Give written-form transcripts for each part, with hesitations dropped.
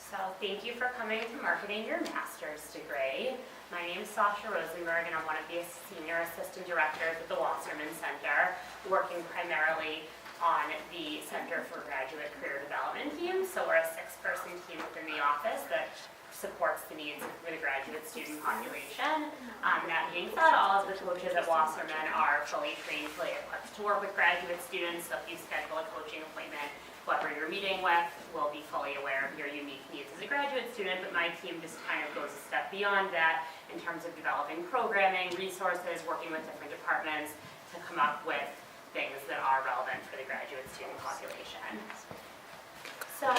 So thank you for coming to Marketing Your Master's Degree. My name is Sasha Rosenberg, and I'm one of the Senior Assistant Directors at the Wasserman Center, working primarily on the Center for Graduate Career Development team. So we're a 6-person team within the office that supports the needs of the graduate student population. That being said, all of the coaches at Wasserman are fully trained, fully equipped to work with graduate students. So if you schedule a coaching appointment, whoever you're meeting with will be fully aware of your unique needs as a graduate student, but my team just kind of goes a step beyond that in terms of developing programming, resources, working with different departments to come up with things that are relevant for the graduate student population. So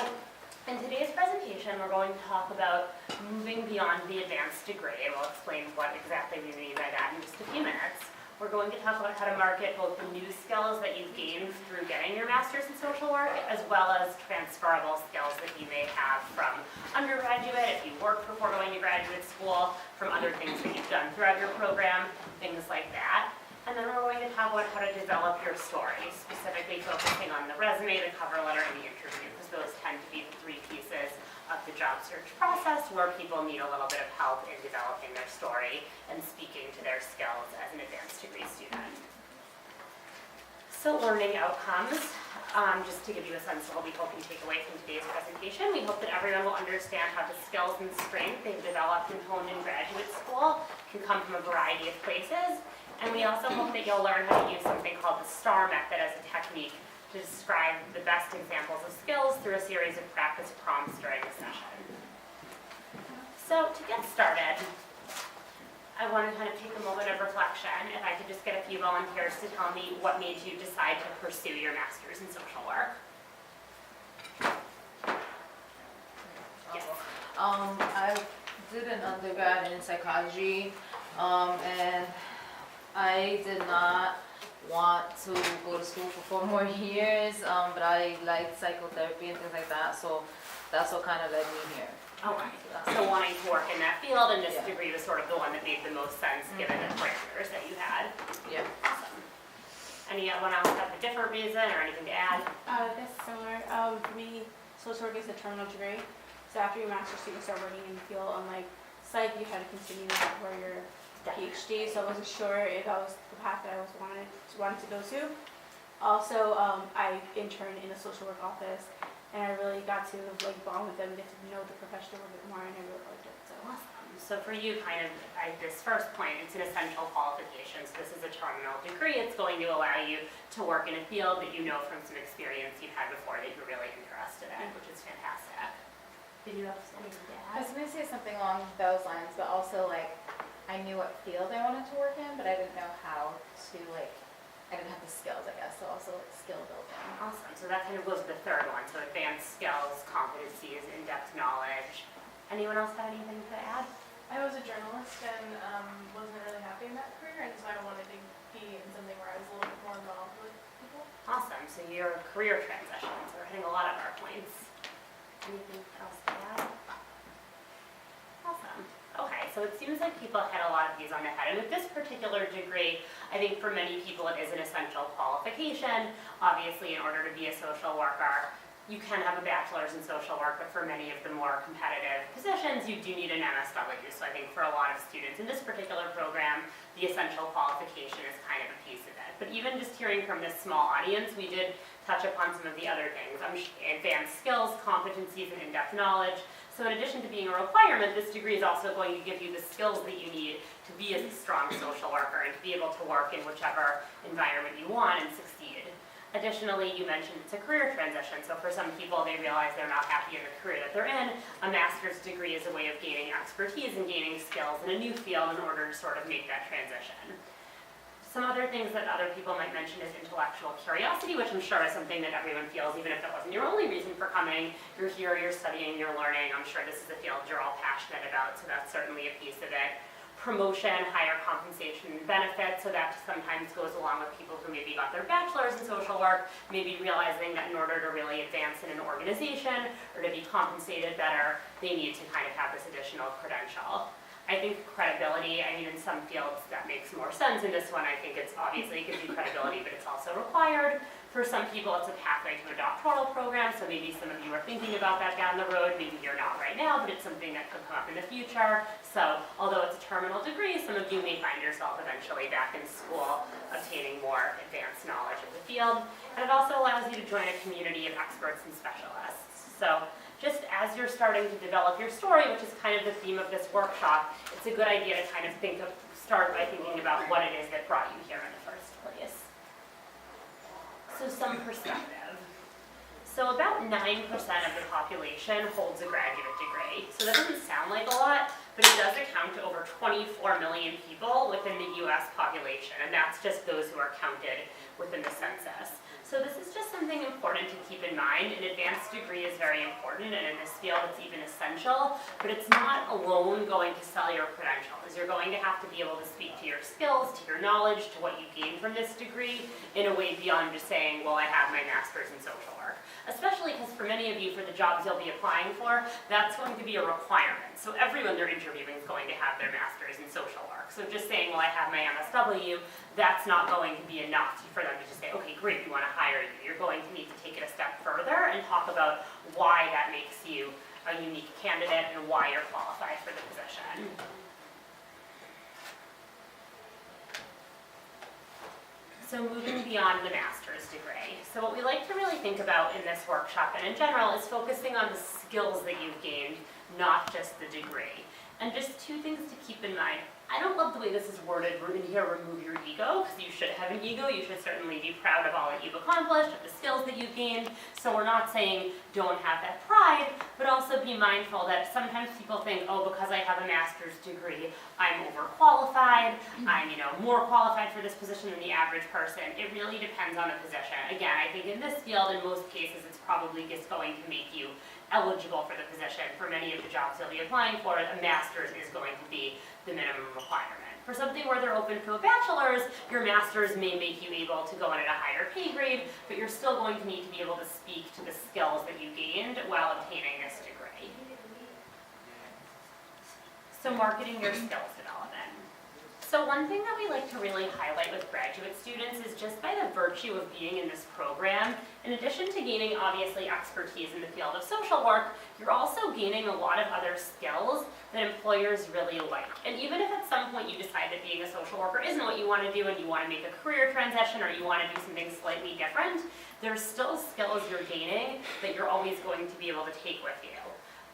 in today's presentation, we're going to talk about moving beyond the advanced degree, and we'll explain what exactly we mean by that in just a few minutes. We're going to talk about how to market both the new skills that you've gained through getting your master's in social work, as well as transferable skills that you may have from undergraduate, if you worked before going to graduate school, from other things that you've done throughout your program, things like that. And then we're going to talk about how to develop your story, specifically focusing on the resume, the cover letter, and the interview, because those tend to be the 3 pieces of the job search process where people need a little bit of help in developing their story and speaking to their skills as an advanced degree student. So learning outcomes, just to give you a sense of what we hope you take away from today's presentation, we hope that everyone will understand how the skills and strength they've developed and honed in graduate school can come from a variety of places. And we also hope that you'll learn how to use something called the STAR method as a technique to describe the best examples of skills through a series of practice prompts during the session. So to get started, I want to kind of take a moment of reflection. If I could just get a few volunteers to tell me what made you decide to pursue your master's in social work. Yes. I did an undergrad in psychology, and I did not want to go to school for 4 more years, but I liked psychotherapy and things like that, so that's what kind of led me here. Okay, so wanting to work in that field, and this degree was sort of the one that made the most sense given the parameters that you had. Yeah. Awesome. Anyone else have a different reason or anything to add? That's similar. For me, social work is a terminal degree. So after your master's, you can start working in the field. Unlike psych, you had to continue for your PhD. So I wasn't sure if that was the path that I wanted to go to. Also, I interned in a social work office, and I really got to bond with them, get to know the profession a little bit more, and I really liked it. So Awesome. So for you, kind of at this first point, it's an essential qualification. So this is a terminal degree. It's going to allow you to work in a field that you know from some experience you've had before that you're really interested in, which is fantastic. Did you have anything to I add? was going to say something along those lines, but also I knew what field I wanted to work in, but I didn't know how to I didn't have the skills, I guess, so also skill building. Awesome. So that kind of goes to the third one. So advanced skills, competencies, in-depth knowledge. Anyone else have anything to add? I was a journalist and wasn't really happy in that career, and so I wanted to be in something where I was a little bit more involved with people. Awesome. So your career transition. So we're hitting a lot of our points. Anything else to add? Awesome. Okay, so it seems like people hit a lot of these on the head. And with this particular degree, I think for many people it is an essential qualification. Obviously, in order to be a social worker, you can have a bachelor's in social work, but for many of the more competitive positions, you do need an MSW. So I think for a lot of students in this particular program, the essential qualification is kind of a piece of it. But even just hearing from this small audience, we did touch upon some of the other things, advanced skills, competencies, and in-depth knowledge. So in addition to being a requirement, this degree is also going to give you the skills that you need to be a strong social worker and to be able to work in whichever environment you want and succeed. Additionally, you mentioned it's a career transition. So for some people, they realize they're not happy in the career that they're in. A master's degree is a way of gaining expertise and gaining skills in a new field in order to sort of make that transition. Some other things that other people might mention is intellectual curiosity, which I'm sure is something that everyone feels, even if that wasn't your only reason for coming. You're here, you're studying, you're learning. I'm sure this is a field you're all passionate about, so that's certainly a piece of it. Promotion, higher compensation and benefits, so that sometimes goes along with people who maybe got their bachelor's in social work, maybe realizing that in order to really advance in an organization or to be compensated better, they need to kind of have this additional credential. I think credibility, I mean, in some fields that makes more sense. In this one, I think it's obviously it gives you credibility, but it's also required. For some people, it's a pathway to a doctoral program, so maybe some of you are thinking about that down the road. Maybe you're not right now, but it's something that could come up in the future. So although it's a terminal degree, some of you may find yourself eventually back in school obtaining more advanced knowledge of the field. And it also allows you to join a community of experts and specialists. So just as you're starting to develop your story, which is kind of the theme of this workshop, it's a good idea to kind of start by thinking about what it is that brought you here in the first place. So some perspective. So about 9% of the population holds a graduate degree. So that doesn't sound like a lot, but it does account to over 24 million people within the US population, and that's just those who are counted within the census. So this is just something important to keep in mind. An advanced degree is very important, and in this field it's even essential, but it's not alone going to sell your credentials. You're going to have to be able to speak to your skills, to your knowledge, to what you gained from this degree in a way beyond just saying, well, I have my master's in social work. Especially because for many of you, for the jobs you'll be applying for, that's going to be a requirement. So everyone they're interviewing is going to have their master's in social work. So just saying, well, I have my MSW, that's not going to be enough for them to just say, okay, great, we want to hire you. You're going to need to take it a step further and talk about why that makes you a unique candidate and why you're qualified for the position. So moving beyond the master's degree. So what we like to really think about in this workshop and in general is focusing on the skills that you've gained, not just the degree. And just two things to keep in mind. I don't love the way this is worded in here, remove your ego, because you should have an ego. You should certainly be proud of all that you've accomplished, of the skills that you've gained. So we're not saying don't have that pride, but also be mindful that sometimes people think, oh, because I have a master's degree, I'm overqualified, I'm more qualified for this position than the average person. It really depends on the position. Again, I think in this field, in most cases, it's probably just going to make you eligible for the position. For many of the jobs you'll be applying for, a master's is going to be the minimum requirement. For something where they're open to a bachelor's, your master's may make you able to go in at a higher pay grade, but you're still going to need to be able to speak to the skills that you gained while obtaining this degree. So marketing your skills development. So one thing that we like to really highlight with graduate students is just by the virtue of being in this program, in addition to gaining obviously expertise in the field of social work, you're also gaining a lot of other skills that employers really like. And even if at some point you decide that being a social worker isn't what you want to do and you want to make a career transition or you want to do something slightly different, there's still skills you're gaining that you're always going to be able to take with you.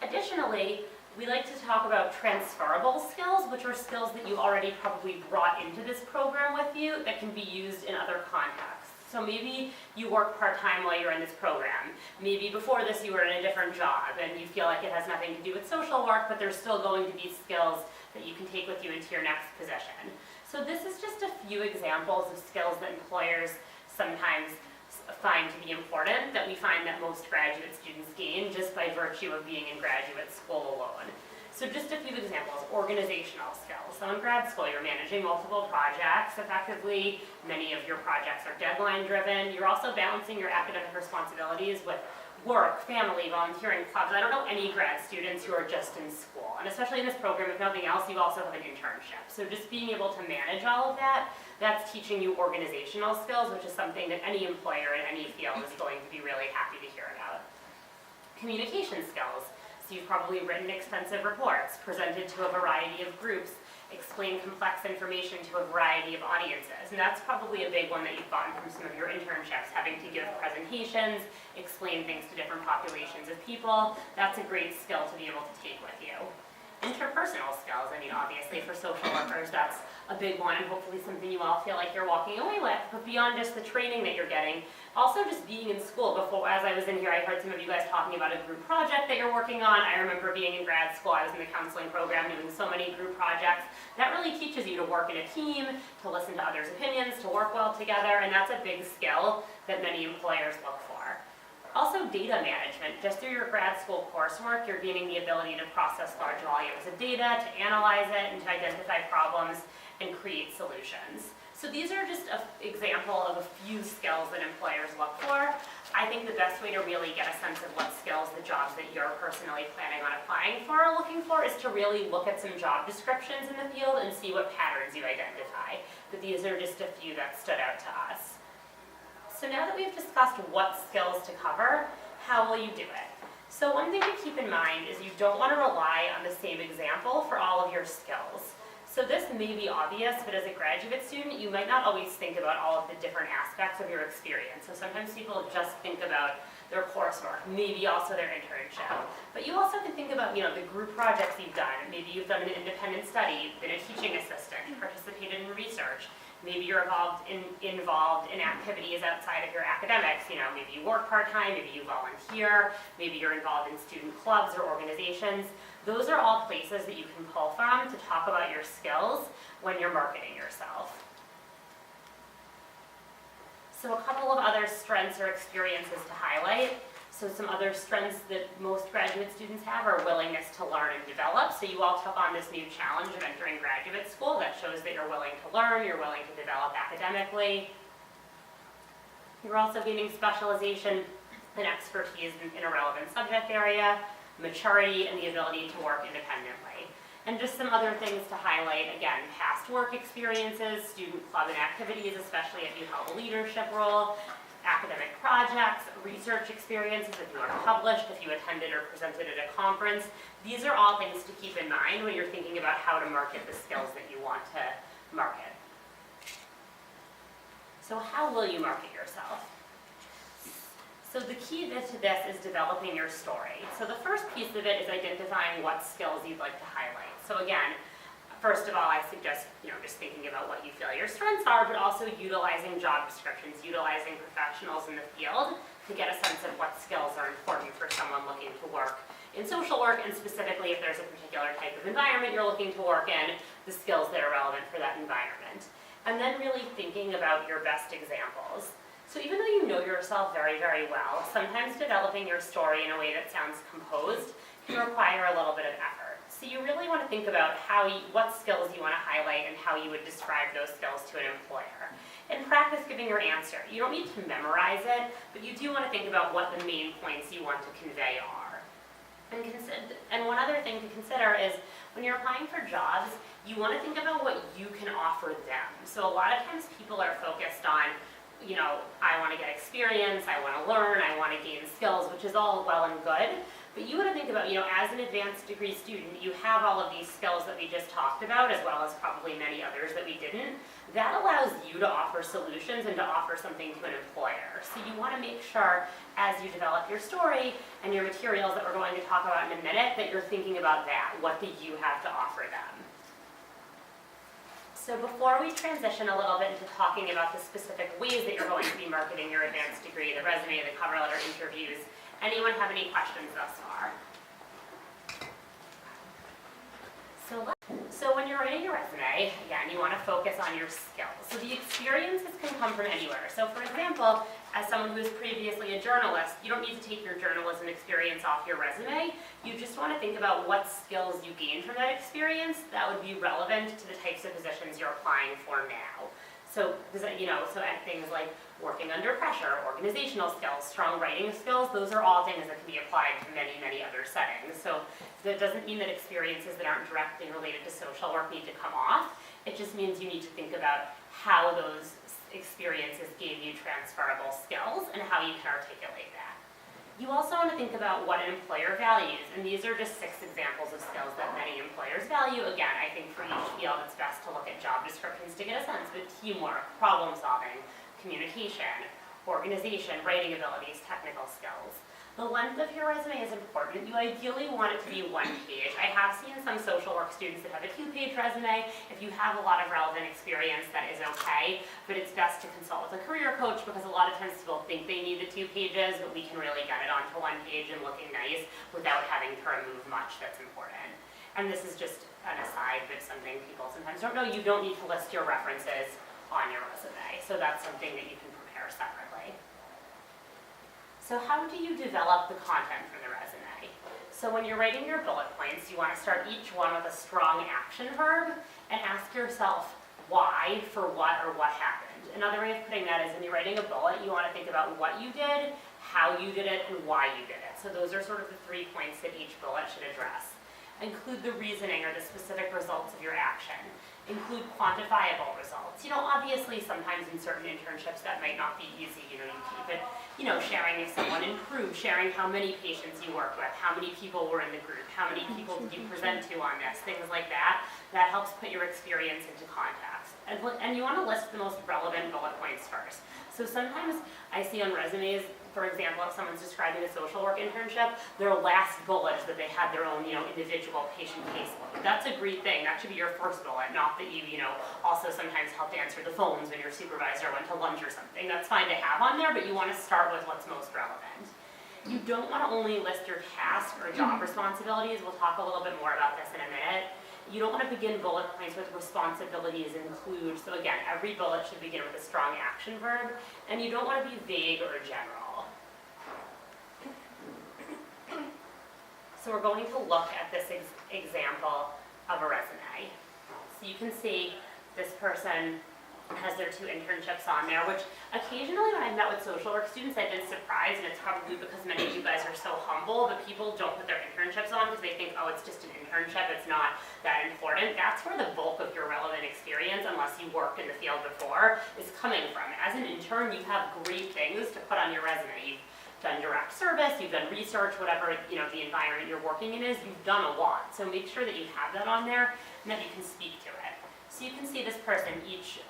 Additionally, we like to talk about transferable skills, which are skills that you already probably brought into this program with you that can be used in other contexts. So maybe you work part-time while you're in this program. Maybe before this you were in a different job and you feel like it has nothing to do with social work, but there's still going to be skills that you can take with you into your next position. So this is just a few examples of skills that employers sometimes find to be important, that we find that most graduate students gain just by virtue of being in graduate school alone. So just a few examples, organizational skills. So in grad school, you're managing multiple projects effectively. Many of your projects are deadline driven. You're also balancing your academic responsibilities with work, family, volunteering clubs. I don't know any grad students who are just in school. And especially in this program, if nothing else, you also have an internship. So just being able to manage all of that, that's teaching you organizational skills, which is something that any employer in any field is going to be really happy to hear about. Communication skills. So you've probably written extensive reports, presented to a variety of groups, explained complex information to a variety of audiences. And that's probably a big one that you've gotten from some of your internships, having to give presentations, explain things to different populations of people. That's a great skill to be able to take with you. Interpersonal skills, I mean, obviously for social workers, that's a big one, and hopefully something you all feel like you're walking away with. But beyond just the training that you're getting, also just being in school. Before, as I was in here, I heard some of you guys talking about a group project that you're working on. I remember being in grad school, I was in the counseling program doing so many group projects. That really teaches you to work in a team, to listen to others' opinions, to work well together, and that's a big skill that many employers look for. Also data management. Just through your grad school coursework, you're gaining the ability to process large volumes of data, to analyze it, and to identify problems and create solutions. So these are just an example of a few skills that employers look for. I think the best way to really get a sense of what skills the jobs that you're personally planning on applying for are looking for is to really look at some job descriptions in the field and see what patterns you identify. But these are just a few that stood out to us. So now that we've discussed what skills to cover, how will you do it? So one thing to keep in mind is you don't want to rely on the same example for all of your skills. So this may be obvious, but as a graduate student, you might not always think about all of the different aspects of your experience. So sometimes people just think about their coursework, maybe also their internship. But you also can think about, the group projects you've done. Maybe you've done an independent study, been a teaching assistant, participated in research. Maybe you're involved in activities outside of your academics. Maybe you work part-time, maybe you volunteer, maybe you're involved in student clubs or organizations. Those are all places that you can pull from to talk about your skills when you're marketing yourself. So a couple of other strengths or experiences to highlight. So some other strengths that most graduate students have are willingness to learn and develop. So you all took on this new challenge of entering graduate school. That shows that you're willing to learn, you're willing to develop academically. You're also gaining specialization and expertise in a relevant subject area, maturity, and the ability to work independently. And just some other things to highlight, again, past work experiences, student club and activities, especially if you held a leadership role, academic projects, research experiences, if you are published, if you attended or presented at a conference. These are all things to keep in mind when you're thinking about how to market the skills that you want to market. So how will you market yourself? So the key to this is developing your story. So the first piece of it is identifying what skills you'd like to highlight. So again, first of all, I suggest, just thinking about what you feel your strengths are, but also utilizing job descriptions, utilizing professionals in the field to get a sense of what skills are important for someone looking to work in social work, and specifically if there's a particular type of environment you're looking to work in, the skills that are relevant for that environment. And then really thinking about your best examples. So even though you know yourself very, very well, sometimes developing your story in a way that sounds composed can require a little bit of effort. So you really want to think about what skills you want to highlight and how you would describe those skills to an employer. And practice giving your answer. You don't need to memorize it, but you do want to think about what the main points you want to convey are. And one other thing to consider is when you're applying for jobs, you want to think about what you can offer them. So a lot of times people are focused on, I want to get experience, I want to learn, I want to gain skills, which is all well and good. But you want to think about, as an advanced degree student, you have all of these skills that we just talked about, as well as probably many others that we didn't. That allows you to offer solutions and to offer something to an employer. So you want to make sure, as you develop your story and your materials that we're going to talk about in a minute, that you're thinking about that. What do you have to offer them? So before we transition a little bit into talking about the specific ways that you're going to be marketing your advanced degree, the resume, the cover letter, interviews, anyone have any questions thus far? So when you're writing your resume, again, you want to focus on your skills. So the experiences can come from anywhere. So for example, as someone who was previously a journalist, you don't need to take your journalism experience off your resume. You just want to think about what skills you gained from that experience that would be relevant to the types of positions you're applying for now. So, things like working under pressure, organizational skills, strong writing skills, those are all things that can be applied to many, many other settings. So that doesn't mean that experiences that aren't directly related to social work need to come off. It just means you need to think about how those experiences gave you transferable skills and how you can articulate that. You also want to think about what an employer values, and these are just 6 examples of skills that many employers value. Again, I think for each field it's best to look at job descriptions to get a sense, but teamwork, problem solving, communication, organization, writing abilities, technical skills. The length of your resume is important. You ideally want it to be 1 page. I have seen some social work students that have a 2-page resume. If you have a lot of relevant experience, that is okay, but it's best to consult with a career coach because a lot of times people think they need the 2 pages, but we can really get it onto 1 page and looking nice without having to remove much that's important. And this is just an aside, but something people sometimes don't know. You don't need to list your references on your resume, so that's something that you can prepare separately. So how do you develop the content for the resume? So when you're writing your bullet points, you want to start each one with a strong action verb and ask yourself why, for what, or what happened. Another way of putting that is when you're writing a bullet, you want to think about what you did, how you did it, and why you did it. So those are sort of the 3 points that each bullet should address. Include the reasoning or the specific results of your action. Include quantifiable results. Obviously sometimes in certain internships that might not be easy, you keep it, sharing if someone improved, sharing how many patients you work with, how many people were in the group, how many people did you present to on this, things like that. That helps put your experience into context. And you want to list the most relevant bullet points first. So sometimes I see on resumes, for example, if someone's describing a social work internship, their last bullet is that they had their own, individual patient caseload. That's a great thing. That should be your first bullet, not that you, also sometimes helped answer the phones when your supervisor went to lunch or something. That's fine to have on there, but you want to start with what's most relevant. You don't want to only list your task or job responsibilities. We'll talk a little bit more about this in a minute. You don't want to begin bullet points with responsibilities include. So again, every bullet should begin with a strong action verb, and you don't want to be vague or general. So we're going to look at this example of a resume. So you can see this person has their 2 internships on there, which occasionally when I met with social work students, I've been surprised, and it's probably because many of you guys are so humble, but people don't put their internships on because they think, oh, it's just an internship, it's not that important. That's where the bulk of your relevant experience, unless you worked in the field before, is coming from. As an intern, you have great things to put on your resume. You've done direct service, you've done research, whatever the environment you're working in is, you've done a lot. So make sure that you have that on there and that you can speak to it. So you can see this person, each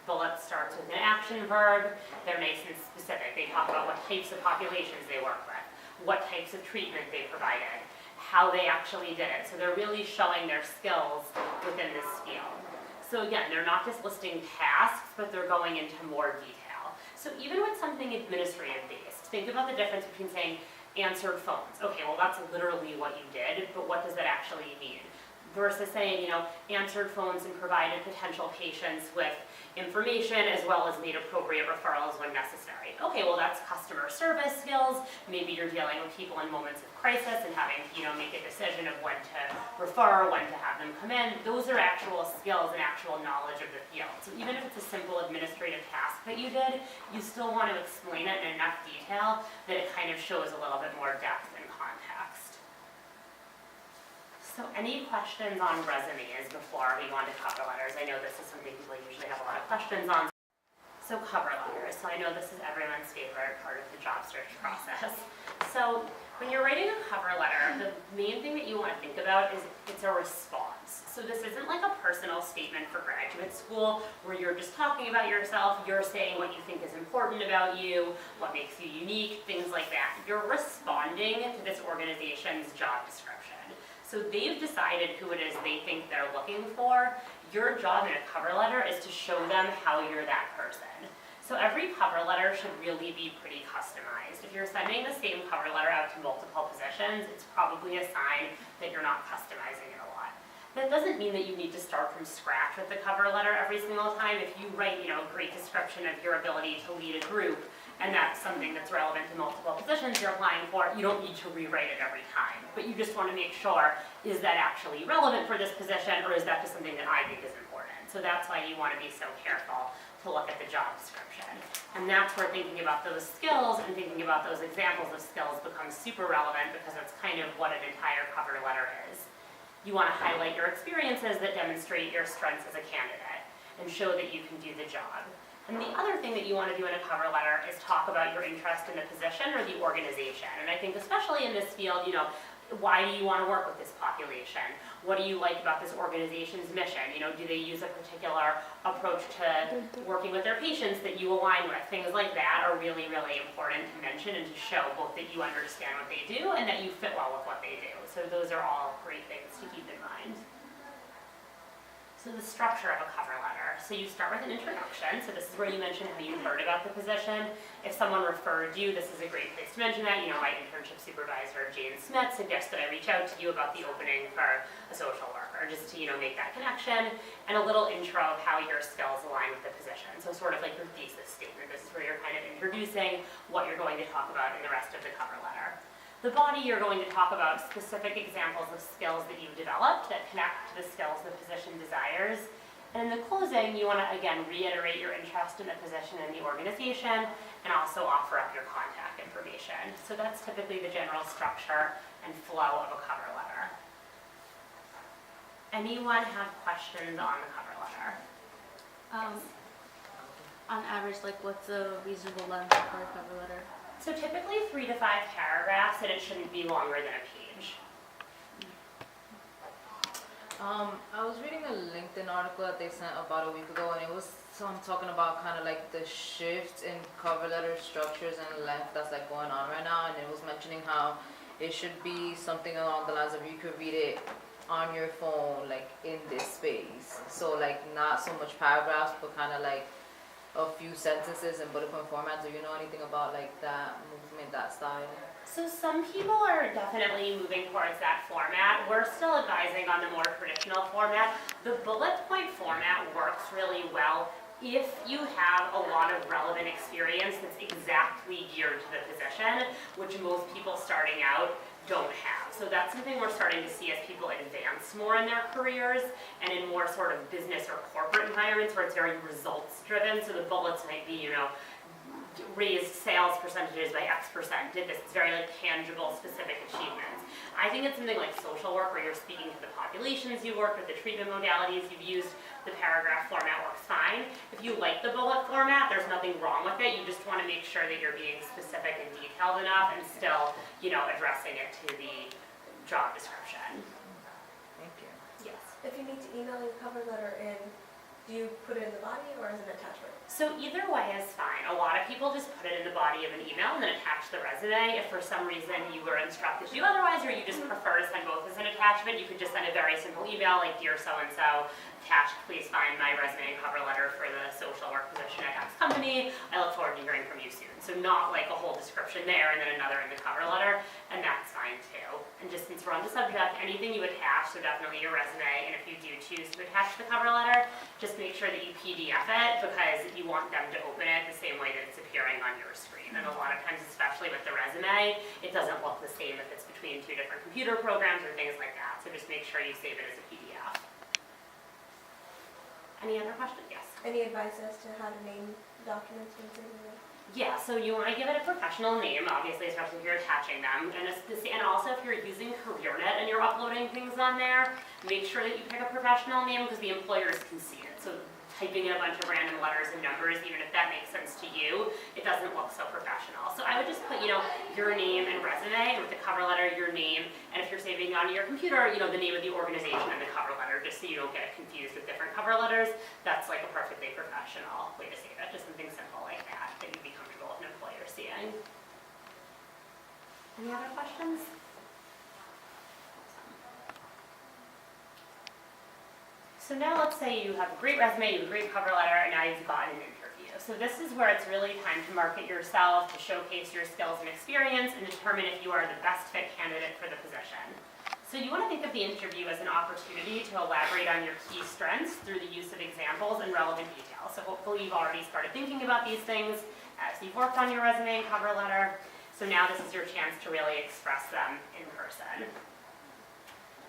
bullet starts with an action verb. They're nice and specific. They talk about what types of populations they work with, what types of treatment they provided, how they actually did it. So they're really showing their skills within this field. So again, they're not just listing tasks, but they're going into more detail. So even with something administrative based, think about the difference between saying answered phones. Okay, well that's literally what you did, but what does that actually mean? Versus saying, answered phones and provided potential patients with information as well as made appropriate referrals when necessary. Okay, well that's customer service skills. Maybe you're dealing with people in moments of crisis and having to, make a decision of when to refer, when to have them come in. Those are actual skills and actual knowledge of the field. So even if it's a simple administrative task that you did, you still want to explain it in enough detail that it kind of shows a little bit more depth and context. So any questions on resumes before we go on to cover letters? I know this is something people usually have a lot of questions on. So cover letters. So I know this is everyone's favorite part of the job search process. So when you're writing a cover letter, the main thing that you want to think about is it's a response. So this isn't like a personal statement for graduate school where you're just talking about yourself, you're saying what you think is important about you, what makes you unique, things like that. You're responding to this organization's job description. So they've decided who it is they think they're looking for. Your job in a cover letter is to show them how you're that person. So every cover letter should really be pretty customized. If you're sending the same cover letter out to multiple positions, it's probably a sign that you're not customizing it a lot. That doesn't mean that you need to start from scratch with the cover letter every single time. If you write, a great description of your ability to lead a group, and that's something that's relevant to multiple positions you're applying for, you don't need to rewrite it every time. But you just want to make sure, is that actually relevant for this position, or is that just something that I think is important? So that's why you want to be so careful to look at the job description. And that's where thinking about those skills and thinking about those examples of skills becomes super relevant, because that's kind of what an entire cover letter is. You want to highlight your experiences that demonstrate your strengths as a candidate and show that you can do the job. And the other thing that you want to do in a cover letter is talk about your interest in the position or the organization. And I think especially in this field, why do you want to work with this population? What do you like about this organization's mission? Do they use a particular approach to working with their patients that you align with? Things like that are really, really important to mention and to show both that you understand what they do and that you fit well with what they do. So those are all great things to keep in mind. So the structure of a cover letter. So you start with an introduction. So this is where you mention how you heard about the position. If someone referred you, this is a great place to mention that. My internship supervisor, Jane Smith, suggests that I reach out to you about the opening for a social worker, just to, make that connection, and a little intro of how your skills align with the position. So sort of like your thesis statement. This is where you're kind of introducing what you're going to talk about in the rest of the cover letter. The body, you're going to talk about specific examples of skills that you've developed that connect to the skills the position desires. And in the closing, you want to, again, reiterate your interest in the position and the organization, and also offer up your contact information. So that's typically the general structure and flow of a cover letter. Anyone have questions on the cover letter? On average, like what's a reasonable length for a cover letter? So typically 3 to 5 paragraphs, and it shouldn't be longer than a page. I was reading a LinkedIn article that they sent about a week ago, and it was talking about kind of like the shift in cover letter structures and length that's like going on right now, and it was mentioning how it should be something along the lines of you could read it on your phone, like in this space. So like not so much paragraphs, but kind of like a few sentences in bullet point format. Do you know anything about like that movement, that style? So some people are definitely moving towards that format. We're still advising on the more traditional format. The bullet point format works really well if you have a lot of relevant experience that's exactly geared to the position, which most people starting out don't have. So that's something we're starting to see as people advance more in their careers and in more sort of business or corporate environments where it's very results driven. So the bullets might be, raised sales percentages by X percent, did this. It's very like tangible, specific achievements. I think it's something like social work where you're speaking to the populations you work with, the treatment modalities you've used, the paragraph format works fine. If you like the bullet format, there's nothing wrong with it. You just want to make sure that you're being specific and detailed enough and still, addressing it to the job description. Thank you. Yes. If you need to email your cover letter in, do you put it in the body or as an attachment? So either way is fine. A lot of people just put it in the body of an email and then attach the resume. If for some reason you were instructed to do otherwise, or you just prefer to send both as an attachment, you could just send a very simple email like, dear so-and-so, attached, please find my resume and cover letter for the social work position at X company. I look forward to hearing from you soon. So not like a whole description there and then another in the cover letter, and that's fine too. And just since we're on the subject, anything you attach, so definitely your resume, and if you do choose to attach the cover letter, just make sure that you PDF it because you want them to open it the same way that it's appearing on your screen. And a lot of times, especially with the resume, it doesn't look the same if it's between 2 different computer programs or things like that. So just make sure you save it as a PDF. Any other questions? Yes. Any advice as to how to name documents when saving them? Yeah, so you want to give it a professional name, obviously, especially if you're attaching them. And also if you're using CareerNet and you're uploading things on there, make sure that you pick a professional name because the employers can see it. So typing in a bunch of random letters and numbers, even if that makes sense to you, it doesn't look so professional. So I would just put, your name and resume, and with the cover letter, your name, and if you're saving on your computer, the name of the organization and the cover letter, just so you don't get confused with different cover letters. That's like a perfectly professional way to save it, just something simple like that you'd be comfortable with an employer seeing. Any other questions? So now let's say you have a great resume, you have a great cover letter, and now you've gotten an interview. So this is where it's really time to market yourself, to showcase your skills and experience, and determine if you are the best fit candidate for the position. So you want to think of the interview as an opportunity to elaborate on your key strengths through the use of examples and relevant details. So hopefully you've already started thinking about these things as you've worked on your resume and cover letter. So now this is your chance to really express them in person.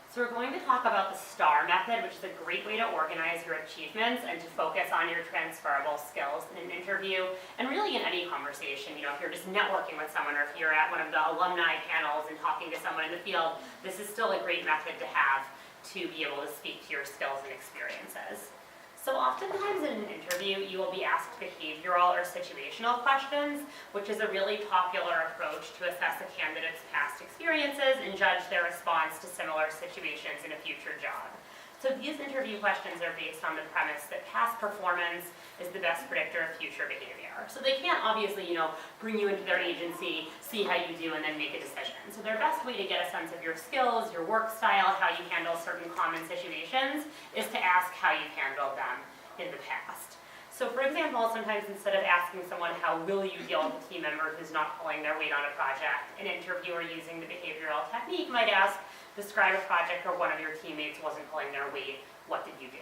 So we're going to talk about the STAR method, which is a great way to organize your achievements and to focus on your transferable skills in an interview and really in any conversation. If you're just networking with someone or if you're at one of the alumni panels and talking to someone in the field, this is still a great method to have to be able to speak to your skills and experiences. So oftentimes in an interview, you will be asked behavioral or situational questions, which is a really popular approach to assess a candidate's past experiences and judge their response to similar situations in a future job. So these interview questions are based on the premise that past performance is the best predictor of future behavior. So they can't obviously, bring you into their agency, see how you do, and then make a decision. So their best way to get a sense of your skills, your work style, how you handle certain common situations is to ask how you've handled them in the past. So for example, sometimes instead of asking someone how will you deal with a team member who's not pulling their weight on a project, an interviewer using the behavioral technique might ask, describe a project where one of your teammates wasn't pulling their weight, what did you do?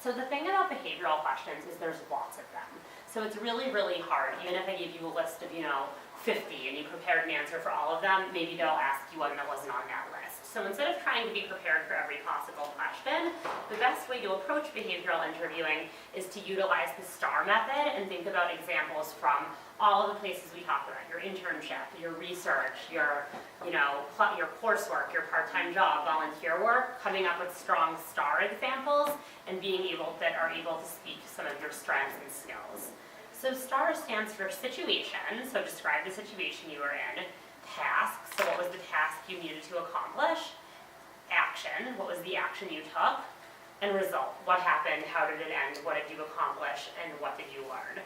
So the thing about behavioral questions is there's lots of them. So it's really, really hard. Even if I give you a list of, 50 and you prepared an answer for all of them, maybe they'll ask you one that wasn't on that list. So instead of trying to be prepared for every possible question, the best way to approach behavioral interviewing is to utilize the STAR method and think about examples from all of the places we talked about, your internship, your research, your coursework, your part-time job, volunteer work, coming up with strong STAR examples and being able to speak to some of your strengths and skills. So STAR stands for situation, so describe the situation you were in. Task, so what was the task you needed to accomplish? Action, what was the action you took? And result, what happened, how did it end, what did you accomplish, and what did you learn?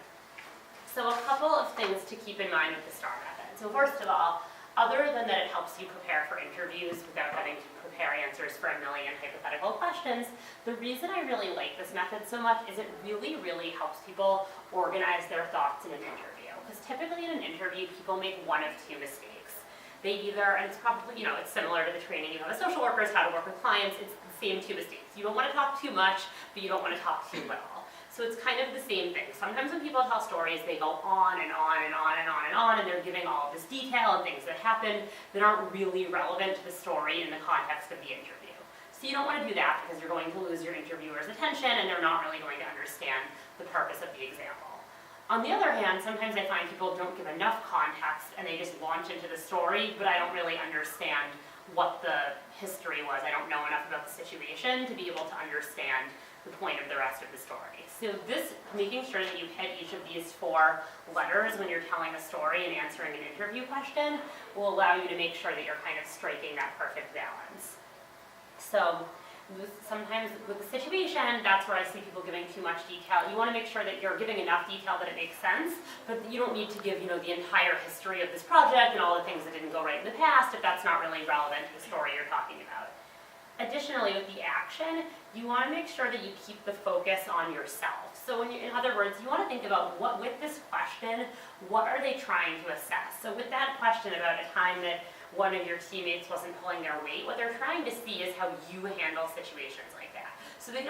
So a couple of things to keep in mind with the STAR method. So first of all, other than that it helps you prepare for interviews without having to prepare answers for a million hypothetical questions, the reason I really like this method so much is it really, really helps people organize their thoughts in an interview. Because typically in an interview, people make one of two mistakes. They either, and it's probably, it's similar to the training you have as social workers, how to work with clients, it's the same two mistakes. You don't want to talk too much, but you don't want to talk too little. So it's kind of the same thing. Sometimes when people tell stories, they go on and on and on and on and on, and they're giving all of this detail and things that happened that aren't really relevant to the story in the context of the interview. So you don't want to do that because you're going to lose your interviewer's attention and they're not really going to understand the purpose of the example. On the other hand, sometimes I find people don't give enough context and they just launch into the story, but I don't really understand what the history was. I don't know enough about the situation to be able to understand the point of the rest of the story. So making sure that you hit each of these 4 letters when you're telling a story and answering an interview question will allow you to make sure that you're kind of striking that perfect balance. So sometimes with the situation, that's where I see people giving too much detail. You want to make sure that you're giving enough detail that it makes sense, but you don't need to give, the entire history of this project and all the things that didn't go right in the past if that's not really relevant to the story you're talking about. Additionally, with the action, you want to make sure that you keep the focus on yourself. So in other words, you want to think about with this question, what are they trying to assess? So with that question about a time that one of your teammates wasn't pulling their weight, what they're trying to see is how you handle situations like that. So they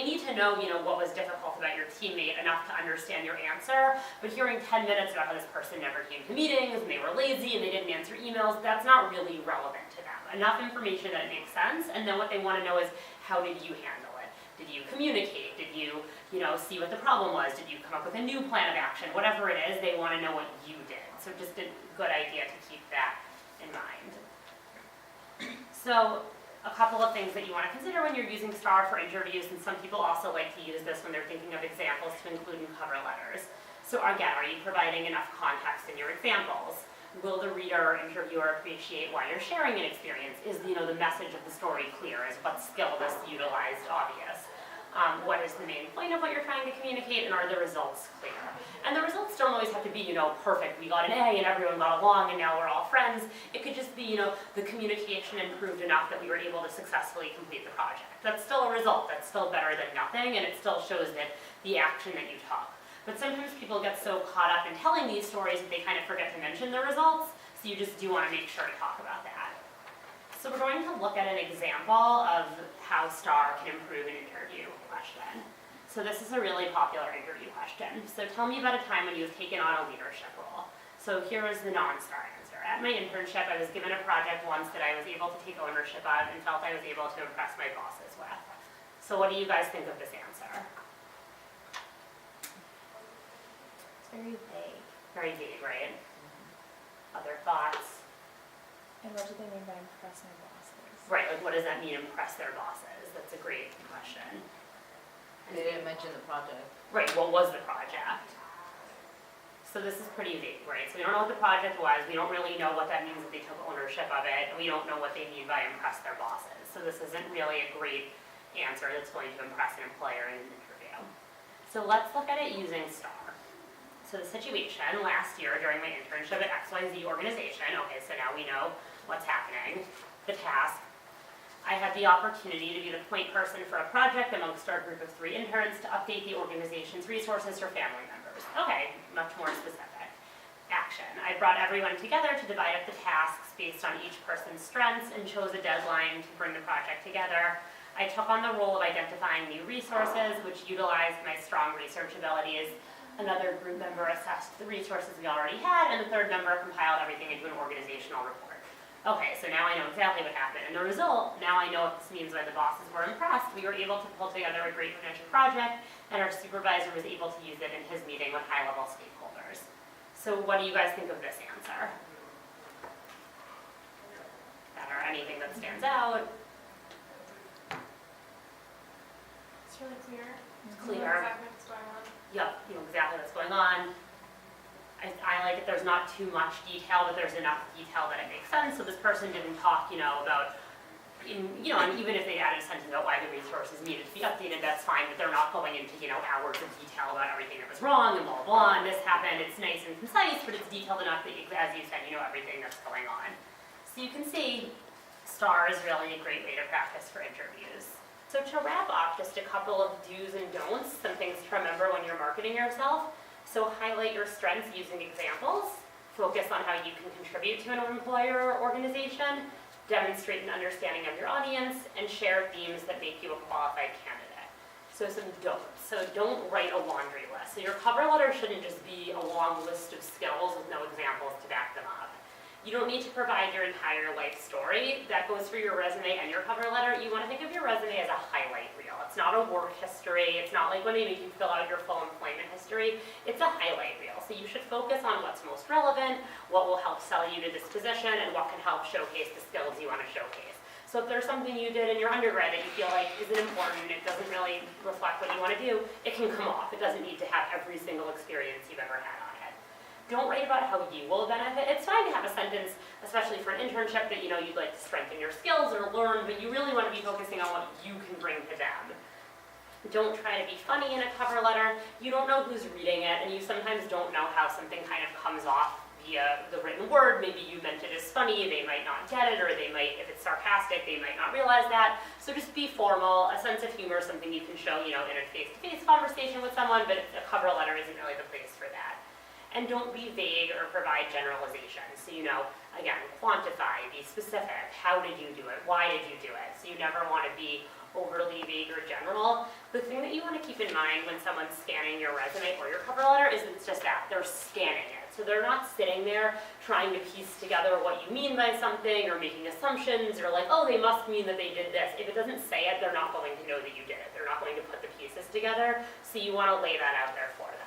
need to know, what was difficult about your teammate enough to understand your answer, but hearing 10 minutes about how this person never came to meetings and they were lazy and they didn't answer emails, that's not really relevant to them. Enough information that it makes sense, and then what they want to know is, how did you handle it? Did you communicate? Did you, see what the problem was? Did you come up with a new plan of action? Whatever it is, they want to know what you did. So just a good idea to keep that in mind. So a couple of things that you want to consider when you're using STAR for interviews, and some people also like to use this when they're thinking of examples to include in cover letters. So again, are you providing enough context in your examples? Will the reader or interviewer appreciate why you're sharing an experience? Is the message of the story clear? Is what skill is utilized obvious? What is the main point of what you're trying to communicate, and are the results clear? And the results don't always have to be, perfect. We got an A and everyone got along and now we're all friends. It could just be, the communication improved enough that we were able to successfully complete the project. That's still a result. That's still better than nothing, and it still shows that the action that you took. But sometimes people get so caught up in telling these stories that they kind of forget to mention the results, so you just do want to make sure to talk about that. So we're going to look at an example of how STAR can improve an interview question. So this is a really popular interview question. So tell me about a time when you've taken on a leadership role. So here is the non-STAR answer. At my internship, I was given a project once that I was able to take ownership of and felt I was able to impress my bosses with. So what do you guys think of this answer? Very vague. Very vague, right? Other thoughts? And what do they mean by impress my bosses? Right, like what does that mean, impress their bosses? That's a great question. They didn't mention the project. Right, what was the project? So this is pretty vague, right? So we don't know what the project was, we don't really know what that means if they took ownership of it, and we don't know what they mean by impress their bosses. So this isn't really a great answer that's going to impress an employer in an interview. So let's look at it using STAR. So the situation last year during my internship at XYZ organization, okay, so now we know what's happening. The task, I had the opportunity to be the point person for a project amongst our group of 3 interns to update the organization's resources for family members. Okay, much more specific. Action, I brought everyone together to divide up the tasks based on each person's strengths and chose a deadline to bring the project together. I took on the role of identifying new resources, which utilized my strong research abilities. Another group member assessed the resources we already had, and the 3rd member compiled everything into an organizational report. Okay, so now I know exactly what happened. And the result, now I know what this means when the bosses were impressed. We were able to pull together a great financial project, and our supervisor was able to use it in his meeting with high-level stakeholders. So what do you guys think of this answer? Better, anything that stands out? It's really clear. It's You know clear. exactly what's going on. Yep, you know exactly what's going on. I like that there's not too much detail, but there's enough detail that it makes sense. So this person didn't talk, about, and even if they added a sentence about why the resources needed to be updated, that's fine, but they're not going into, hours of detail about everything that was wrong and blah, blah, blah, and this happened. It's nice and concise, but it's detailed enough that, as you said, you know everything that's going on. So you can see STAR is really a great way to practice for interviews. So to wrap up, just a couple of do's and don'ts, some things to remember when you're marketing yourself. So highlight your strengths using examples, focus on how you can contribute to an employer or organization, demonstrate an understanding of your audience, and share themes that make you a qualified candidate. So some don'ts. So don't write a laundry list. So your cover letter shouldn't just be a long list of skills with no examples to back them up. You don't need to provide your entire life story. That goes for your resume and your cover letter. You want to think of your resume as a highlight reel. It's not a work history. It's not like when they make you fill out your full employment history. It's a highlight reel. So you should focus on what's most relevant, what will help sell you to this position, and what can help showcase the skills you want to showcase. So if there's something you did in your undergrad that you feel like isn't important, it doesn't really reflect what you want to do, it can come off. It doesn't need to have every single experience you've ever had on it. Don't write about how you will benefit. It's fine to have a sentence, especially for an internship, that you'd like to strengthen your skills or learn, but you really want to be focusing on what you can bring to them. Don't try to be funny in a cover letter. You don't know who's reading it, and you sometimes don't know how something kind of comes off via the written word. Maybe you meant it as funny, they might not get it, or they might, if it's sarcastic, they might not realize that. So just be formal. A sense of humor is something you can show, in a face-to-face conversation with someone, but a cover letter isn't really the place for that. And don't be vague or provide generalizations. So, again, quantify, be specific. How did you do it? Why did you do it? So you never want to be overly vague or general. The thing that you want to keep in mind when someone's scanning your resume or your cover letter is it's just that, they're scanning it. So they're not sitting there trying to piece together what you mean by something or making assumptions or like, oh, they must mean that they did this. If it doesn't say it, they're not going to know that you did it. They're not going to put the pieces together. So you want to lay that out there for them.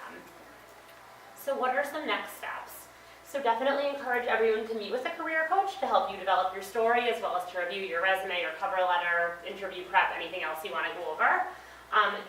So what are some next steps? So definitely encourage everyone to meet with a career coach to help you develop your story, as well as to review your resume, your cover letter, interview prep, anything else you want to go over.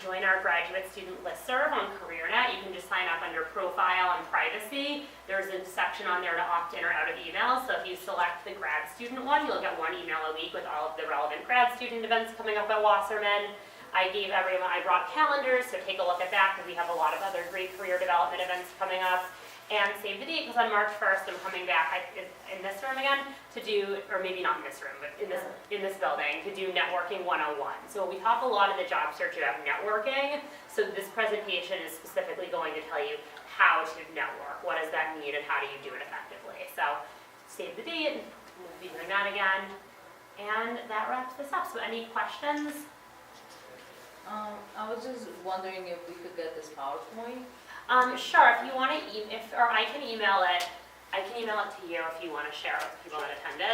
Join our graduate student listserv on CareerNet. You can just sign up under profile and privacy. There's a section on there to opt in or out of email. So if you select the grad student one, you'll get 1 email a week with all of the relevant grad student events coming up at Wasserman. I brought calendars, so take a look at that because we have a lot of other great career development events coming up. And save the date because on March 1st I'm coming back in this room again to do, or maybe not in this room, but in this building to do Networking 101. So we talk a lot in the job search about networking. So this presentation is specifically going to tell you how to network. What does that mean and how do you do it effectively? So save the date, we'll be doing that again. And that wraps this up. So any questions? I was just wondering if we could get this PowerPoint. Sure, if you want to, or I can email it. I can email it to you if you want to share it with people that attended.